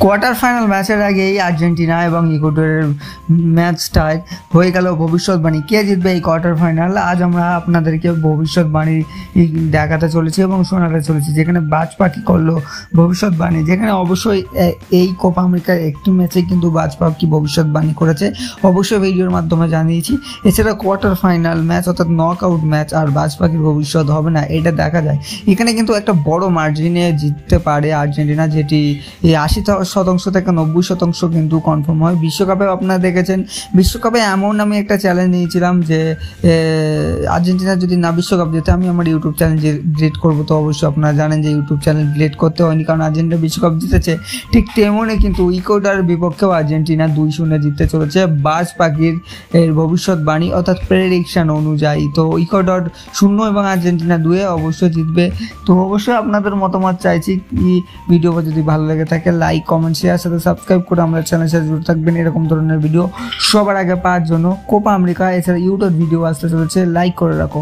Quarter final ম্যাচের আগেই Argentina এবং ইকুয়েডরের ম্যাচটায় হয়ে গেল ভবিষ্যৎবাণী কে জিতবে এই কোয়ার্টার ফাইনাল। আজ আমরা আপনাদেরকে ভবিষ্যৎবাণী দেখাতে চলেছি এবং শোনাতে চলেছি, যেখানে বাজ পাখি করলো ভবিষ্যৎবাণী, যেখানে অবশ্যই এই কোপা আমেরিকার একটি ম্যাচে কিন্তু বাজ পাখি ভবিষ্যৎবাণী করেছে, অবশ্যই ভিডিওর মাধ্যমে জানিয়েছি। এছাড়া কোয়ার্টার ফাইনাল ম্যাচ অর্থাৎ নক আউট ম্যাচ আর বাজ পাখির ভবিষ্যৎ হবে না এটা দেখা যায়। এখানে কিন্তু একটা বড় মার্জিনে জিততে পারে আর্জেন্টিনা, যেটি এই 80% থেকে 90% কিন্তু কনফার্ম হয়। বিশ্বকাপে আপনারা দেখেছেন, বিশ্বকাপে এমন আমি একটা চ্যালেঞ্জ নিয়েছিলাম যে আর্জেন্টিনা যদি না বিশ্বকাপ জেতে আমি আমার ইউটিউব চ্যানেল ডিলিট করবো। তো অবশ্যই আপনারা জানেন যে ইউটিউব চ্যানেল ডিলিট করতে হয়নি, কারণ আর্জেন্টিনা বিশ্বকাপ জিতেছে। ঠিক তেমনই কিন্তু ইকুয়েডরের বিপক্ষেও আর্জেন্টিনা 2-0 জিততে চলেছে বাজ পাখির এর ভবিষ্যৎবাণী অর্থাৎ প্রেডিকশন অনুযায়ী। তো ইকুয়েডর 0 এবং আর্জেন্টিনা 2 অবশ্যই জিতবে। তো অবশ্যই আপনাদের মতামত চাইছি। ভিডিও যদি ভালো লেগে থাকে লাইক, কমেন্ট, শেয়ার, সাথে সাবস্ক্রাইব করে আমরা চ্যানেলের সাথে জুড়ে থাকবেন এরকম ধরনের ভিডিও সবার আগে পাওয়ার জন্য। কোপা আমেরিকা এছাড়া ইউটিউব ভিডিও আসতে চলেছে, লাইক করে রাখো।